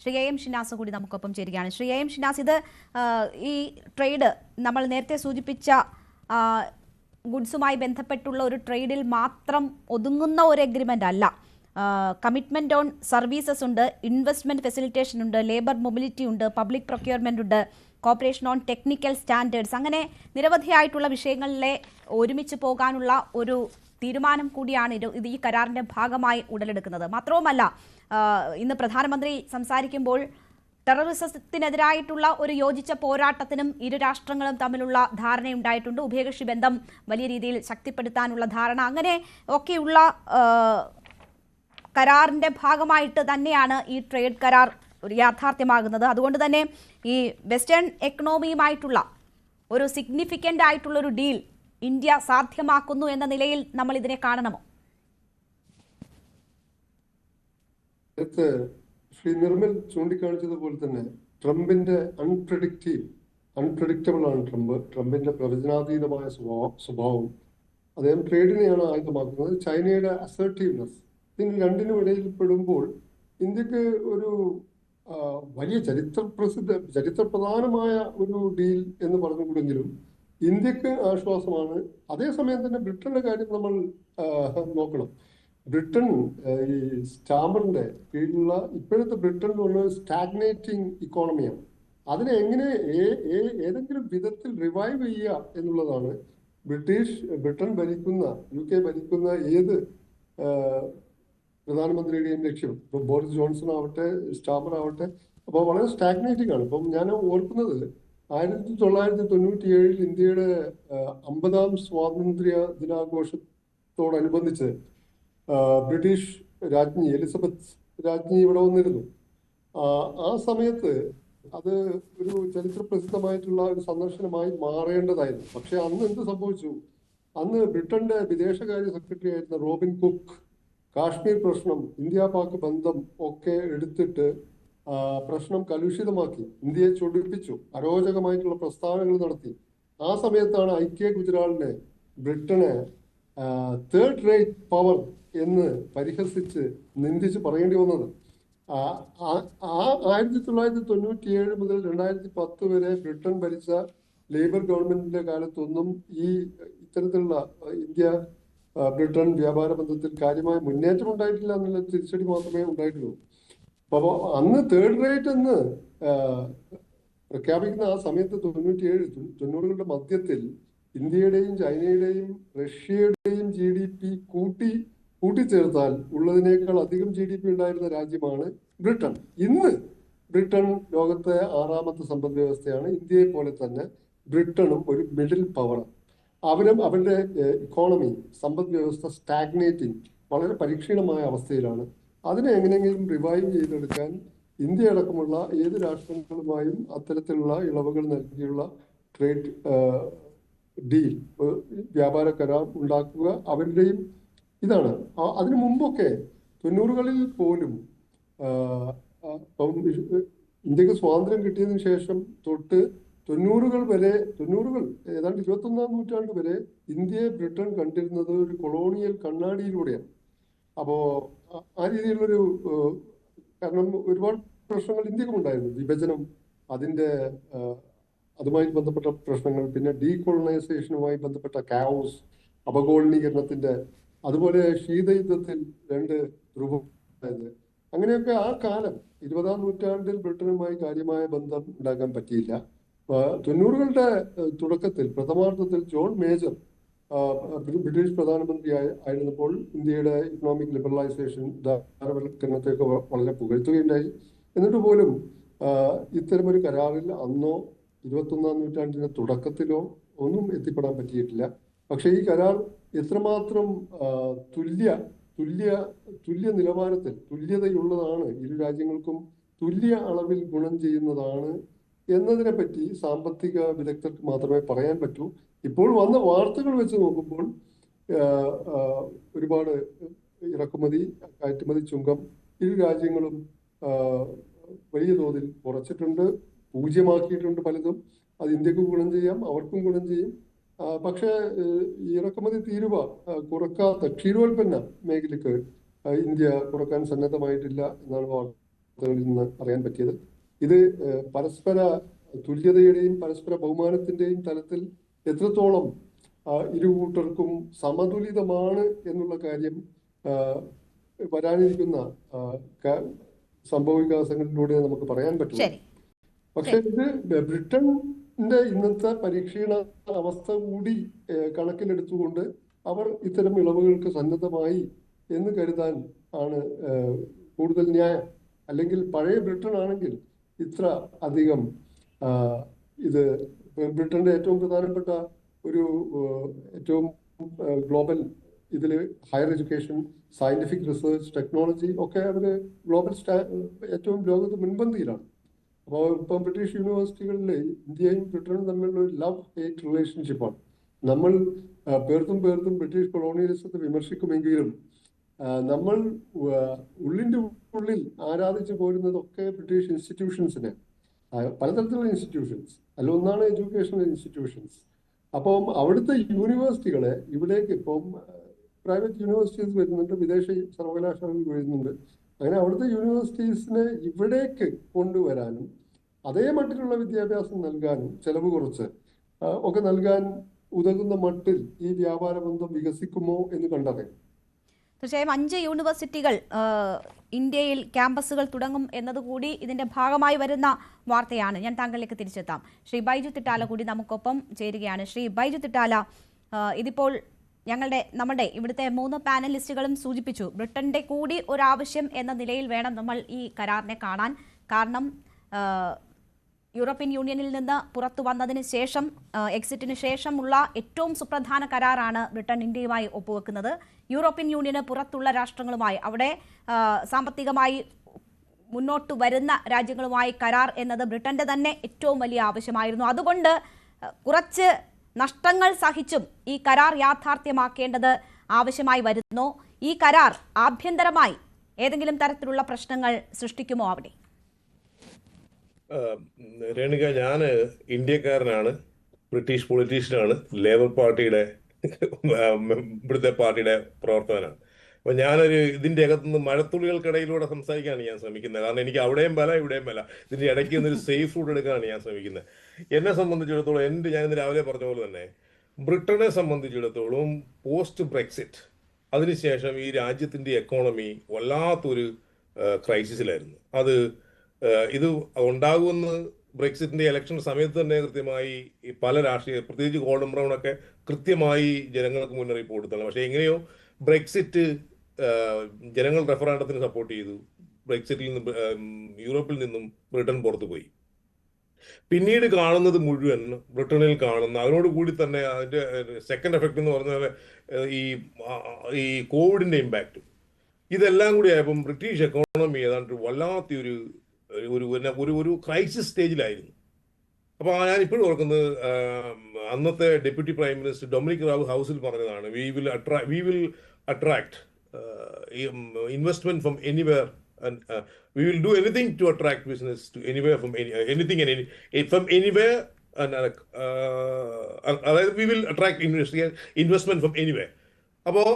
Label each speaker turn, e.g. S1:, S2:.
S1: Shri M Shinas കൂടി നമുക്കൊപ്പം ചേരുകയാണ്. ശ്രീ എം ഷിനാസ്, ഇത് ഈ ട്രേഡ് നമ്മൾ നേരത്തെ സൂചിപ്പിച്ച ഗുഡ്സുമായി ബന്ധപ്പെട്ടുള്ള ഒരു ട്രേഡിൽ മാത്രം ഒതുങ്ങുന്ന ഒരു എഗ്രിമെൻ്റ് അല്ല. കമ്മിറ്റ്മെന്റ് ഓൺ സർവീസസ് ഉണ്ട്, ഇൻവെസ്റ്റ്മെന്റ് ഫെസിലിറ്റേഷൻ ഉണ്ട്, ലേബർ മൊബിലിറ്റി ഉണ്ട്, പബ്ലിക് പ്രൊക്യൂർമെന്റ് ഉണ്ട്, കോപ്പറേഷൻ ഓൺ ടെക്നിക്കൽ സ്റ്റാൻഡേർഡ്സ്, അങ്ങനെ നിരവധിയായിട്ടുള്ള വിഷയങ്ങളിലെ ഒരുമിച്ച് പോകാനുള്ള ഒരു തീരുമാനം കൂടിയാണ് ഇത് ഈ കരാറിന്റെ ഭാഗമായി ഉടലെടുക്കുന്നത്. മാത്രവുമല്ല, ഇന്ന് പ്രധാനമന്ത്രി സംസാരിക്കുമ്പോൾ ടെററിസത്തിനെതിരായിട്ടുള്ള ഒരു യോജിച്ച പോരാട്ടത്തിനും ഇരു രാഷ്ട്രങ്ങളും തമ്മിലുള്ള ധാരണയുണ്ടായിട്ടുണ്ട്. ഉഭയകക്ഷി ബന്ധം വലിയ രീതിയിൽ ശക്തിപ്പെടുത്താനുള്ള ധാരണ, അങ്ങനെ ഒക്കെയുള്ള കരാറിന്റെ ഭാഗമായിട്ട് തന്നെയാണ് ഈ ട്രേഡ് കരാർ യാഥാർത്ഥ്യമാകുന്നത്. അതുകൊണ്ട് തന്നെ ഈ വെസ്റ്റേൺ എക്കണോമിയുമായിട്ടുള്ള ഒരു സിഗ്നിഫിക്കൻ്റ് ആയിട്ടുള്ള ഒരു ഡീൽ ഇന്ത്യ സാധ്യമാക്കുന്നു എന്ന നിലയിൽ നമ്മൾ ഇതിനെ കാണണമോ?
S2: ശ്രീ നിർമ്മൽ ചൂണ്ടിക്കാണിച്ചതുപോലെ തന്നെ ട്രംപിന്റെ അൺപ്രഡിക്റ്റബിൾ ആണ് ട്രംപിന്റെ പ്രവചനാതീതമായ സ്വഭാവം. അദ്ദേഹം ട്രേഡിനെയാണ് ആയുധമാക്കുന്നത്. ചൈനയുടെ അസർട്ടീവ്നെസ്, ഇതിന് രണ്ടിനും ഇടയിൽ പെടുമ്പോൾ ഇന്ത്യക്ക് ഒരു വലിയ ചരിത്രപ്രധാനമായ ഒരു ഡീൽ എന്ന് പറഞ്ഞുകൂടെങ്കിലും ഇന്ത്യക്ക് ആശ്വാസമാണ്. അതേസമയം തന്നെ ബ്രിട്ടന്റെ കാര്യം നമ്മൾ നോക്കണം. ബ്രിട്ടൻ ഈ സ്റ്റാമറിന്റെ കീഴിലുള്ള ഇപ്പോഴത്തെ ബ്രിട്ടൻ എന്ന് പറഞ്ഞാൽ സ്റ്റാഗ്നേറ്റിംഗ് ഇക്കോണമിയാണ്. അതിനെ എങ്ങനെ ഏതെങ്കിലും വിധത്തിൽ റിവൈവ് ചെയ്യുക എന്നുള്ളതാണ് ബ്രിട്ടൻ ഭരിക്കുന്ന, UK ഭരിക്കുന്ന ഏത് പ്രധാനമന്ത്രിയുടെയും ലക്ഷ്യം. ഇപ്പൊ ബോറിസ് ജോൺസൺ ആവട്ടെ, സ്റ്റാമർ ആവട്ടെ, അപ്പോൾ വളരെ സ്റ്റാഗ്നേറ്റിംഗ് ആണ്. ഇപ്പം ഞാൻ ഓർക്കുന്നത് 1997 ഇന്ത്യയുടെ 50ാം സ്വാതന്ത്ര്യ ദിനാഘോഷത്തോടനുബന്ധിച്ച് ബ്രിട്ടീഷ് രാജ്ഞി എലിസബത്ത് രാജ്ഞി ഇവിടെ വന്നിരുന്നു. ആ സമയത്ത് അത് ഒരു ചരിത്രപ്രസിദ്ധമായിട്ടുള്ള ഒരു സന്ദർശനമായി മാറേണ്ടതായിരുന്നു. പക്ഷെ അന്ന് എന്ത് സംഭവിച്ചു? അന്ന് ബ്രിട്ടന്റെ വിദേശകാര്യ സെക്രട്ടറി ആയിരുന്ന റോബിൻ കുക്ക് കാശ്മീർ പ്രശ്നം, ഇന്ത്യ പാക് ബന്ധം ഒക്കെ എടുത്തിട്ട് പ്രശ്നം കലുഷിതമാക്കി, ഇന്ത്യയെ ചൊടിപ്പിച്ചു, അരോചകമായിട്ടുള്ള പ്രസ്താവനകൾ നടത്തി. ആ സമയത്താണ് ഐക്യ ഗുജറാളിനെ ബ്രിട്ടനെ തേർഡ് റേറ്റ് പവർ എന്ന് പരിഹസിച്ച് നിന്ദിച്ച് പറയേണ്ടി വന്നത്. 1997 മുതൽ 2010 വരെ ബ്രിട്ടൻ ഭരിച്ച ലേബർ ഗവൺമെന്റിന്റെ കാലത്തൊന്നും ഈ ഇത്തരത്തിലുള്ള ഇന്ത്യ ബ്രിട്ടൻ വ്യാപാര ബന്ധത്തിൽ കാര്യമായ മുന്നേറ്റം ഉണ്ടായിട്ടില്ല എന്നുള്ള തിരിച്ചടി മാത്രമേ ഉണ്ടായിട്ടുള്ളൂ. അപ്പോൾ അന്ന് തേർഡ് റേറ്റ് എന്ന് പ്രഖ്യാപിക്കുന്ന ആ സമയത്ത് 90-കളുടെ മധ്യത്തിൽ ഇന്ത്യയുടെയും ചൈനയുടെയും റഷ്യയുടെയും GDP കൂട്ടിച്ചേർത്താൽ ഉള്ളതിനേക്കാൾ അധികം GDP ഉണ്ടായിരുന്ന രാജ്യമാണ് ബ്രിട്ടൻ. ഇന്ന് ബ്രിട്ടൻ ലോകത്തെ 6ാമത്തെ സമ്പദ് വ്യവസ്ഥയാണ്. ഇന്ത്യയെ പോലെ തന്നെ ബ്രിട്ടനും ഒരു മിഡിൽ പവറാണ്. അവരുടെ ഇക്കോണമി, സമ്പദ് വ്യവസ്ഥ സ്റ്റാഗ്നേറ്റിംഗ്, വളരെ പരീക്ഷീണമായ അവസ്ഥയിലാണ്. അതിനെ എങ്ങനെയെങ്കിലും റിവൈവ് ചെയ്തെടുക്കാൻ ഇന്ത്യ അടക്കമുള്ള ഏത് രാഷ്ട്രങ്ങളുമായും അത്തരത്തിലുള്ള ഇളവുകൾ നൽകിയുള്ള ട്രേഡ് ഡീൽ, വ്യാപാര കരാർ ഉണ്ടാക്കുക അവരുടെയും ഇതാണ്. അതിനു മുമ്പൊക്കെ 90കളിൽ പോലും ഇന്ത്യക്ക് സ്വാതന്ത്ര്യം കിട്ടിയതിനു ശേഷം തൊട്ട് 90കൾ ഏതാണ്ട് 21ാം നൂറ്റാണ്ട് വരെ ഇന്ത്യയെ ബ്രിട്ടൻ കണ്ടിരുന്നത് ഒരു കൊളോണിയൽ കണ്ണാടിയിലൂടെയാണ്. അപ്പോ ആ രീതിയിലുള്ളൊരു കാരണം ഒരുപാട് പ്രശ്നങ്ങൾ ഇന്ത്യക്കും ഉണ്ടായിരുന്നു. വിഭജനം, അതുമായി ബന്ധപ്പെട്ട പ്രശ്നങ്ങൾ, പിന്നെ ഡീകോളനൈസേഷനുമായി ബന്ധപ്പെട്ട കാവോസ്, അപകോളനീകരണത്തിന്റെ, അതുപോലെ ശീതയുദ്ധത്തിൽ 2 ധ്രുവം, അങ്ങനെയൊക്കെ ആ കാലം 20ാം നൂറ്റാണ്ടിൽ ബ്രിട്ടനുമായി കാര്യമായ ബന്ധം ഉണ്ടാക്കാൻ പറ്റിയില്ല. 90കളുടെ തുടക്കത്തിൽ, പ്രഥമാർത്ഥത്തിൽ ജോൺ മേജർ ബ്രിട്ടീഷ് പ്രധാനമന്ത്രി ആയിരുന്നപ്പോൾ ഇന്ത്യയുടെ ഇക്കണോമിക് ലിബറലൈസേഷൻ, ധാരവൽക്കരണത്തെയൊക്കെ വളരെ പുകഴ്ത്തുകയുണ്ടായി. എന്നിട്ട് പോലും ഇത്തരമൊരു കരാറിൽ അന്നോ 21ാം നൂറ്റാണ്ടിന്റെ തുടക്കത്തിലോ ഒന്നും എത്തിപ്പെടാൻ പറ്റിയിട്ടില്ല. പക്ഷേ ഈ കരാർ എത്രമാത്രം തുല്യ നിലവാരത്തിൽ തുല്യതയുള്ളതാണ്, ഇരു രാജ്യങ്ങൾക്കും തുല്യ അളവിൽ ഗുണം ചെയ്യുന്നതാണ് എന്നതിനെ പറ്റി സാമ്പത്തിക വിദഗ്ധർക്ക് മാത്രമേ പറയാൻ പറ്റൂ. ഇപ്പോൾ വന്ന വാർത്തകൾ വെച്ച് നോക്കുമ്പോൾ ഒരുപാട് ഇറക്കുമതി, കയറ്റുമതി ചുങ്കം ഇരു രാജ്യങ്ങളും വലിയ തോതിൽ കുറച്ചിട്ടുണ്ട്, പൂജ്യമാക്കിയിട്ടുണ്ട് പലതും. അത് ഇന്ത്യക്ക് ഗുണം ചെയ്യാം, അവർക്കും ഗുണം ചെയ്യും. പക്ഷേ ഇറക്കുമതി തീരുവ കുറക്കാത്ത ക്ഷീരോൽപ്പന്ന മേഖലയ്ക്ക് ഇന്ത്യ കുറക്കാൻ സന്നദ്ധമായിട്ടില്ല എന്നാണ് വാർത്ത. വാർത്തകളിൽ നിന്ന് അറിയാൻ പറ്റിയത്. ഇത് പരസ്പര തുല്യതയുടെയും പരസ്പര ബഹുമാനത്തിന്റെയും തലത്തിൽ എത്രത്തോളം ഇരു കൂട്ടർക്കും സമതുലിതമാണ് എന്നുള്ള കാര്യം വരാനിരിക്കുന്ന സംഭവവികാസങ്ങളിലൂടെ നമുക്ക് പറയാൻ പറ്റും. പക്ഷെ ഇത് ബ്രിട്ടന്റെ ഇന്നത്തെ പരീക്ഷണ അവസ്ഥ കൂടി കണക്കിലെടുത്തുകൊണ്ട് അവർ ഇത്തരം ഇളവുകൾക്ക് സന്നദ്ധമായി എന്ന് കരുതാൻ ആണ് കൂടുതൽ ന്യായം. അല്ലെങ്കിൽ പഴയ ബ്രിട്ടൻ ആണെങ്കിൽ ഇത്ര അധികം ഇത് ബ്രിട്ടന്റെ ഏറ്റവും പ്രധാനപ്പെട്ട ഒരു ഏറ്റവും ഗ്ലോബൽ ഇതിൽ higher education, scientific research, technology ഒക്കെ അവര് ഗ്ലോബൽ ഏറ്റവും ലോകത്ത് മുൻപന്തിയിലാണ്. അപ്പോൾ ഇപ്പം ബ്രിട്ടീഷ് യൂണിവേഴ്സിറ്റികളിൽ ഇന്ത്യയും ബ്രിട്ടനും തമ്മിലുള്ള ഒരു ലവ് ഹേറ്റ് റിലേഷൻഷിപ്പാണ്. നമ്മൾ പേർത്തും ബ്രിട്ടീഷ് കൊളോണിയലിസത്തെ വിമർശിക്കുമെങ്കിലും നമ്മൾ ഉള്ളിൻ്റെ ഉള്ളിൽ ആരാധിച്ചു പോരുന്നതൊക്കെ ബ്രിട്ടീഷ് ഇൻസ്റ്റിറ്റ്യൂഷൻസിനെ, പലതരത്തിലുള്ള ഇൻസ്റ്റിറ്റ്യൂഷൻസ് അല്ല, ഒന്നാണ് എഡ്യൂക്കേഷണൽ ഇൻസ്റ്റിറ്റ്യൂഷൻസ്. അപ്പം അവിടുത്തെ യൂണിവേഴ്സിറ്റികളെ ഇവിടേക്ക് ഇപ്പം പ്രൈവറ്റ് യൂണിവേഴ്സിറ്റീസ് വരുന്നുണ്ട്, വിദേശ സർവകലാശാലകൾ വരുന്നുണ്ട്. അങ്ങനെ അവിടുത്തെ യൂണിവേഴ്സിറ്റീസിനെ ഇവിടേക്ക് കൊണ്ടുവരാനും അതേ മട്ടിലുള്ള വിദ്യാഭ്യാസം നൽകാനും ചെലവ് കുറച്ച് ഒക്കെ നൽകാൻ ഉതകുന്ന മട്ടിൽ ഈ വ്യാപാര ബന്ധം വികസിക്കുമോ എന്ന് കണ്ടറിയാം.
S1: തീർച്ചയായും 5 യൂണിവേഴ്സിറ്റികൾ ഇന്ത്യയിൽ ക്യാമ്പസുകൾ തുടങ്ങും എന്നതുകൂടി ഇതിന്റെ ഭാഗമായി വരുന്ന വാർത്തയാണ്. ഞാൻ താങ്കളിലേക്ക് തിരിച്ചെത്താം. ശ്രീ ബൈജു തിട്ടാല കൂടി നമുക്കൊപ്പം ചേരുകയാണ്. ശ്രീ ബൈജു തിട്ടാല, ഇതിപ്പോൾ നമ്മുടെ ഇവിടുത്തെ 3 പാനലിസ്റ്റുകളും സൂചിപ്പിച്ചു, ബ്രിട്ടന്റെ കൂടി ഒരാവശ്യം എന്ന നിലയിൽ വേണം നമ്മൾ ഈ കരാറിനെ കാണാൻ. കാരണം യൂറോപ്യൻ യൂണിയനിൽ നിന്ന് പുറത്തു വന്നതിന് ശേഷം, എക്സിറ്റിന് ശേഷമുള്ള ഏറ്റവും സുപ്രധാന കരാറാണ് ബ്രിട്ടൻ ഇന്ത്യയുമായി ഒപ്പുവെക്കുന്നത്. യൂറോപ്യൻ യൂണിയന് പുറത്തുള്ള രാഷ്ട്രങ്ങളുമായി, അവിടെ സാമ്പത്തികമായി മുന്നോട്ട് വരുന്ന രാജ്യങ്ങളുമായി കരാർ എന്നത് ബ്രിട്ടന്റെ തന്നെ ഏറ്റവും വലിയ ആവശ്യമായിരുന്നു. അതുകൊണ്ട് കുറച്ച് നഷ്ടങ്ങൾ സഹിച്ചും ഈ കരാർ യാഥാർത്ഥ്യമാക്കേണ്ടത് ആവശ്യമായി വരുന്നു. ഈ കരാർ ആഭ്യന്തരമായി ഏതെങ്കിലും തരത്തിലുള്ള പ്രശ്നങ്ങൾ സൃഷ്ടിക്കുമോ അവിടെ?
S3: രേണുക, ഞാൻ ഇന്ത്യക്കാരനാണ്, ബ്രിട്ടീഷ് പൊളിറ്റീഷ്യനാണ്, ലേബർ പാർട്ടിയുടെ ഇവിടുത്തെ പാർട്ടിയുടെ പ്രവർത്തകനാണ്. അപ്പോൾ ഞാനൊരു ഇതിൻ്റെ അകത്തുനിന്ന് മഴത്തുള്ളികൾക്കിടയിലൂടെ സംസാരിക്കാനാണ് ഞാൻ ശ്രമിക്കുന്നത്. കാരണം എനിക്ക് അവിടെയും ബല ഇവിടെയും ബല, ഇതിൻ്റെ ഇടയ്ക്ക് നിന്നൊരു സേഫ് റൂട്ട് എടുക്കാനാണ് ഞാൻ ശ്രമിക്കുന്നത്. എന്നെ സംബന്ധിച്ചിടത്തോളം, ഞാനിന്ന് രാവിലെ പറഞ്ഞ പോലെ തന്നെ ബ്രിട്ടനെ സംബന്ധിച്ചിടത്തോളം പോസ്റ്റ് ബ്രെക്സിറ്റ് അതിനുശേഷം ഈ രാജ്യത്തിൻ്റെ എക്കോണമി വല്ലാത്തൊരു ക്രൈസിസിലായിരുന്നു. ഇത് ഉണ്ടാകുമെന്ന് ബ്രെക്സിറ്റിന്റെ ഇലക്ഷൻ സമയത്ത് തന്നെ കൃത്യമായി പല രാഷ്ട്രീയ, പ്രത്യേകിച്ച് ഗോൾഡൻ ബ്രൗൺ ഒക്കെ കൃത്യമായി ജനങ്ങൾക്ക് മുന്നറിയിപ്പ് കൊടുത്താണ്. പക്ഷേ എങ്ങനെയോ ബ്രെക്സിറ്റ് ജനങ്ങൾ റെഫറാൻഡത്തിന് സപ്പോർട്ട് ചെയ്തു. ബ്രെക്സിറ്റിൽ നിന്ന് യൂറോപ്പിൽ നിന്നും ബ്രിട്ടൻ പുറത്തു പോയി. പിന്നീട് കാണുന്നത് മുഴുവൻ ബ്രിട്ടനിൽ കാണുന്ന, അതിനോട് കൂടി തന്നെ അതിന്റെ സെക്കൻഡ് എഫക്റ്റ് എന്ന് പറഞ്ഞാൽ ഈ കോവിഡിന്റെ ഇമ്പാക്റ്റ്, ഇതെല്ലാം കൂടി ആയപ്പം ബ്രിട്ടീഷ് എക്കോണമി ഏതാണ്ട് വല്ലാത്തൊരു ഒരു ക്രൈസിസ് സ്റ്റേജിലായിരുന്നു. അപ്പോൾ ഞാൻ ഇപ്പോഴും ഓർക്കുന്നത്, അന്നത്തെ ഡെപ്യൂട്ടി പ്രൈം മിനിസ്റ്റർ ഡൊമിനിക് റാബ് ഹൗസിൽ പറഞ്ഞതാണ്, we will attract investment from anywhere and we will do anything to attract business to anywhere from anything and from anywhere and we will attract investment from anywhere. അപ്പോൾ